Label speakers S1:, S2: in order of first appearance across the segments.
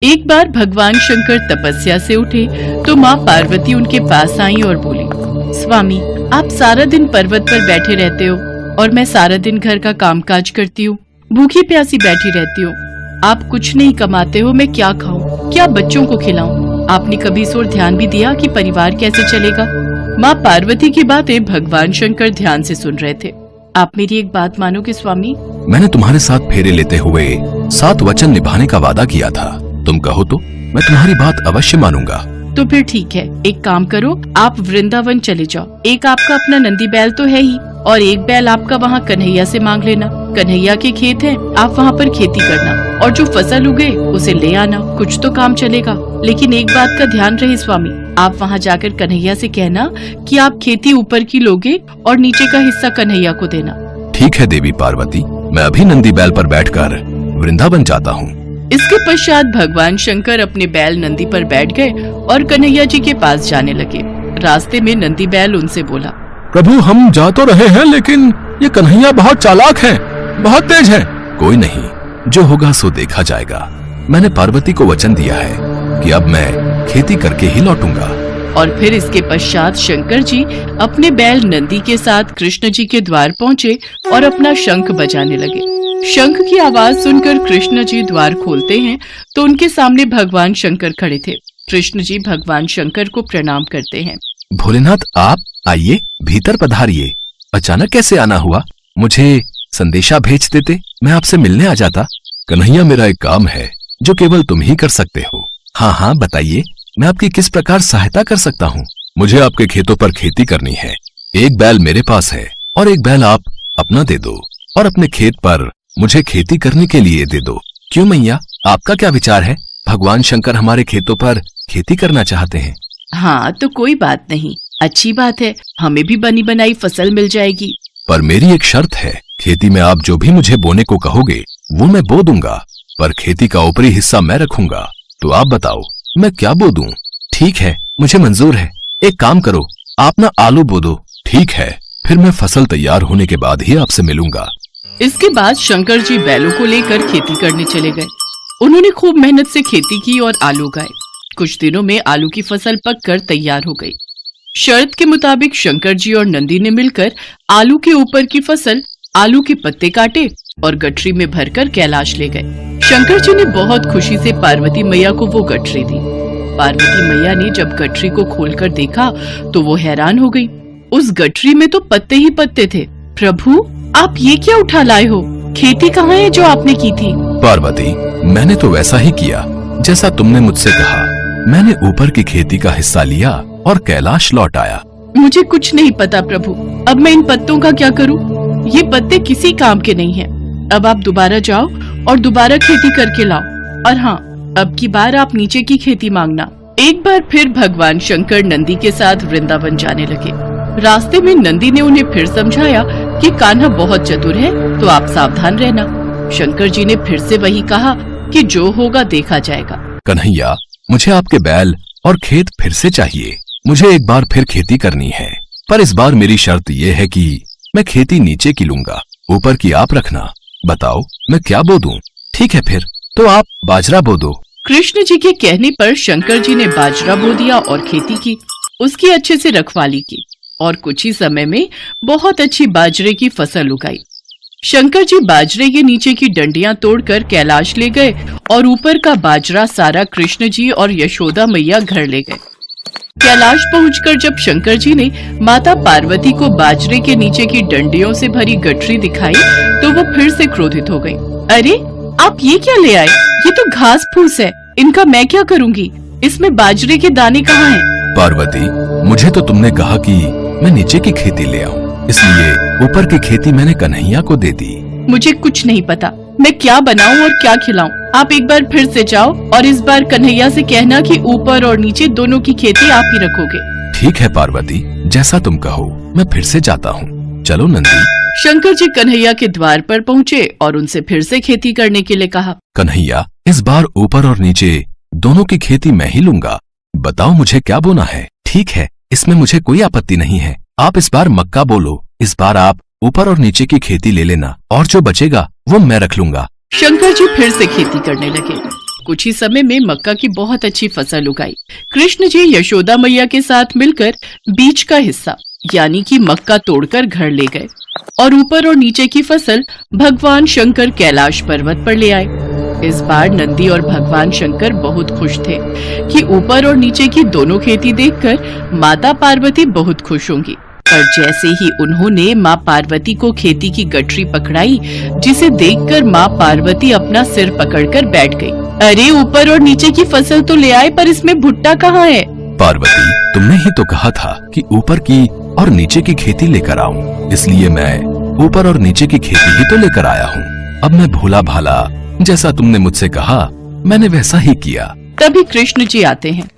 S1: एक बार भगवान शंकर तपस्या से उठे तो माँ पार्वती उनके पास आई और बोली, स्वामी, आप सारा दिन पर्वत पर बैठे रहते हो और मैं सारा दिन घर का कामकाज करती हूँ, भूखी प्यासी बैठी रहती हूँ। आप कुछ नहीं कमाते हो, मैं क्या खाऊं, क्या बच्चों को खिलाऊं? आपने कभी इस ओर ध्यान भी दिया कि परिवार कैसे चलेगा? माँ पार्वती की बातें भगवान शंकर ध्यान से सुन रहे थे। आप मेरी एक बात मानोगे स्वामी?
S2: मैंने तुम्हारे साथ फेरे लेते हुए 7 वचन निभाने का वादा किया था। तुम कहो तो मैं तुम्हारी बात अवश्य मानूंगा।
S1: तो फिर ठीक है, एक काम करो, आप वृंदावन चले जाओ। एक आपका अपना नंदी बैल तो है ही और एक बैल आपका वहाँ कन्हैया से मांग लेना। कन्हैया के खेत हैं, आप वहाँ पर खेती करना और जो फसल उगे उसे ले आना, कुछ तो काम चलेगा। लेकिन एक बात का ध्यान रहे स्वामी, आप वहाँ जाकर कन्हैया से कहना कि आप खेती ऊपर की लोगे और नीचे का हिस्सा कन्हैया को देना।
S2: ठीक है देवी पार्वती, मैं अभी नंदी बैल पर बैठकर वृंदावन जाता हूँ।
S1: इसके पश्चात भगवान शंकर अपने बैल नंदी पर बैठ गए और कन्हैया जी के पास जाने लगे। रास्ते में नंदी बैल उनसे बोला,
S2: प्रभु, हम जा तो रहे हैं लेकिन ये कन्हैया बहुत चालाक है, बहुत तेज है। कोई नहीं, जो होगा सो देखा जाएगा। मैंने पार्वती को वचन दिया है कि अब मैं खेती करके ही लौटूंगा।
S1: और फिर इसके पश्चात शंकर जी अपने बैल नंदी के साथ कृष्ण जी के द्वार पहुँचे और अपना शंख बजाने लगे। शंख की आवाज सुनकर कृष्ण जी द्वार खोलते हैं तो उनके सामने भगवान शंकर खड़े थे। कृष्ण जी भगवान शंकर को प्रणाम करते हैं।
S2: भोलेनाथ, आप आइए, भीतर पधारिए। अचानक कैसे आना हुआ? मुझे संदेशा भेज देते, मैं आपसे मिलने आ जाता। कन्हैया, मेरा एक काम है जो केवल तुम ही कर सकते हो। हाँ हाँ, बताइए, मैं आपकी किस प्रकार सहायता कर सकता हूँ? मुझे आपके खेतों पर खेती करनी है। एक बैल मेरे पास है और एक बैल आप अपना दे दो और अपने खेत पर मुझे खेती करने के लिए दे दो। क्यों मैया, आपका क्या विचार है? भगवान शंकर हमारे खेतों पर खेती करना चाहते हैं।
S1: हाँ, तो कोई बात नहीं, अच्छी बात है, हमें भी बनी बनाई फसल मिल जाएगी।
S2: पर मेरी एक शर्त है, खेती में आप जो भी मुझे बोने को कहोगे वो मैं बो दूंगा, पर खेती का ऊपरी हिस्सा मैं रखूंगा। तो आप बताओ मैं क्या बो दूं? ठीक है, मुझे मंजूर है। एक काम करो, आप ना आलू बो दो। ठीक है, फिर मैं फसल तैयार होने के बाद ही आपसे मिलूंगा।
S1: इसके बाद शंकर जी बैलों को लेकर खेती करने चले गए। उन्होंने खूब मेहनत से खेती की और आलू उगाए। कुछ दिनों में आलू की फसल पककर तैयार हो गई। शर्त के मुताबिक शंकर जी और नंदी ने मिलकर आलू के ऊपर की फसल, आलू के पत्ते काटे और गठरी में भरकर कैलाश ले गए। शंकर जी ने बहुत खुशी से पार्वती मैया को वो गठरी दी। पार्वती मैया ने जब गठरी को खोलकर देखा तो वो हैरान हो गई। उस गठरी में तो पत्ते ही पत्ते थे। प्रभु, आप ये क्या उठा लाए हो? खेती कहाँ है जो आपने की थी?
S2: पार्वती, मैंने तो वैसा ही किया जैसा तुमने मुझसे कहा। मैंने ऊपर की खेती का हिस्सा लिया और कैलाश लौट आया।
S1: मुझे कुछ नहीं पता प्रभु, अब मैं इन पत्तों का क्या करूं? ये पत्ते किसी काम के नहीं हैं। अब आप दोबारा जाओ और दोबारा खेती करके लाओ। और हाँ, अब की बार आप नीचे की खेती मांगना। एक बार फिर भगवान शंकर नंदी के साथ वृंदावन जाने लगे। रास्ते में नंदी ने उन्हें फिर समझाया कि कान्हा बहुत चतुर है, तो आप सावधान रहना। शंकर जी ने फिर से वही कहा कि जो होगा देखा जाएगा।
S2: कन्हैया, मुझे आपके बैल और खेत फिर से चाहिए। मुझे एक बार फिर खेती करनी है, पर इस बार मेरी शर्त ये है कि मैं खेती नीचे की लूंगा, ऊपर की आप रखना। बताओ मैं क्या बो दूं? ठीक है, फिर तो आप बाजरा बो दो।
S1: कृष्ण जी के कहने पर शंकर जी ने बाजरा बो दिया और खेती की। उसकी अच्छे से रखवाली की और कुछ ही समय में बहुत अच्छी बाजरे की फसल उगाई। शंकर जी बाजरे के नीचे की डंडियां तोड़कर कैलाश ले गए और ऊपर का बाजरा सारा कृष्ण जी और यशोदा मैया घर ले गए। कैलाश पहुंचकर जब शंकर जी ने माता पार्वती को बाजरे के नीचे की डंडियों से भरी गठरी दिखाई तो वो फिर से क्रोधित हो गई। अरे, आप ये क्या ले आए? ये तो घास फूस है, इनका मैं क्या करूंगी? इसमें बाजरे के दाने कहाँ हैं?
S2: पार्वती, मुझे तो तुमने कहा कि मैं नीचे की खेती ले आऊं, इसलिए ऊपर की खेती मैंने कन्हैया को दे दी।
S1: मुझे कुछ नहीं पता, मैं क्या बनाऊं और क्या खिलाऊं। आप एक बार फिर से जाओ और इस बार कन्हैया से कहना कि ऊपर और नीचे दोनों की खेती आप ही रखोगे।
S2: ठीक है पार्वती, जैसा तुम कहो, मैं फिर से जाता हूँ। चलो नंदी।
S1: शंकर जी कन्हैया के द्वार पर पहुँचे और उनसे फिर से खेती करने के लिए कहा।
S2: कन्हैया, इस बार ऊपर और नीचे दोनों की खेती मैं ही लूंगा। बताओ मुझे क्या बोना है? ठीक है, इसमें मुझे कोई आपत्ति नहीं है। आप इस बार मक्का बोलो। इस बार आप ऊपर और नीचे की खेती ले लेना और जो बचेगा वो मैं रख लूंगा।
S1: शंकर जी फिर से खेती करने लगे। कुछ ही समय में मक्का की बहुत अच्छी फसल उगाई। कृष्ण जी यशोदा मैया के साथ मिलकर बीच का हिस्सा यानी कि मक्का तोड़कर घर ले गए और ऊपर और नीचे की फसल भगवान शंकर कैलाश पर्वत पर ले आए। इस बार नंदी और भगवान शंकर बहुत खुश थे कि ऊपर और नीचे की दोनों खेती देखकर माता पार्वती बहुत खुश होंगी। पर जैसे ही उन्होंने माँ पार्वती को खेती की गठरी पकड़ाई, जिसे देखकर माँ पार्वती अपना सिर पकड़कर बैठ गई। अरे ऊपर और नीचे की फसल तो ले आए, पर इसमें भुट्टा कहाँ है?
S2: पार्वती, तुमने ही तो कहा था कि ऊपर की और नीचे की खेती लेकर आऊं, इसलिए मैं ऊपर और नीचे की खेती ही तो लेकर आया हूँ। अब मैं भोला भाला जैसा तुमने मुझसे कहा मैंने वैसा ही किया।
S1: तभी कृष्ण जी आते हैं।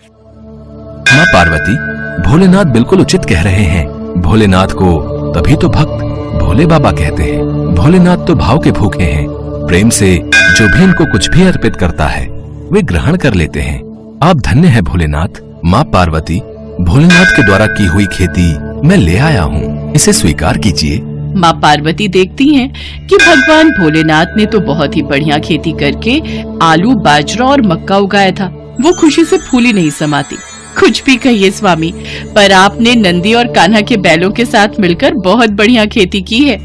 S2: माँ पार्वती, भोलेनाथ बिल्कुल उचित कह रहे हैं। भोलेनाथ को तभी तो भक्त भोले बाबा कहते हैं। भोलेनाथ तो भाव के भूखे हैं। प्रेम से जो भी इनको कुछ भी अर्पित करता है वे ग्रहण कर लेते हैं। आप धन्य हैं भोलेनाथ। माँ पार्वती, भोलेनाथ के द्वारा की हुई खेती मैं ले आया हूँ, इसे स्वीकार कीजिए।
S1: माँ पार्वती देखती हैं कि भगवान भोलेनाथ ने तो बहुत ही बढ़िया खेती करके आलू, बाजरा और मक्का उगाया था। वो खुशी से फूली नहीं समाती। कुछ भी कहिए स्वामी, पर आपने नंदी और कान्हा के बैलों के साथ मिलकर बहुत बढ़िया खेती की है।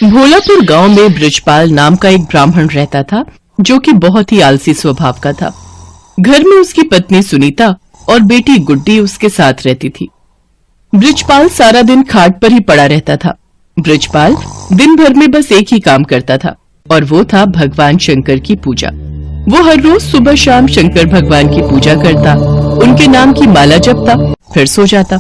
S1: भोलापुर गांव में ब्रजपाल नाम का एक ब्राह्मण रहता था, जो कि बहुत ही आलसी स्वभाव का था। घर में उसकी पत्नी सुनीता और बेटी गुड्डी उसके साथ रहती थी। ब्रजपाल सारा दिन खाट पर ही पड़ा रहता था। ब्रजपाल दिन भर में बस एक ही काम करता था और वो था भगवान शंकर की पूजा। वो हर रोज सुबह शाम शंकर भगवान की पूजा करता, उनके नाम की माला जपता, फिर सो जाता।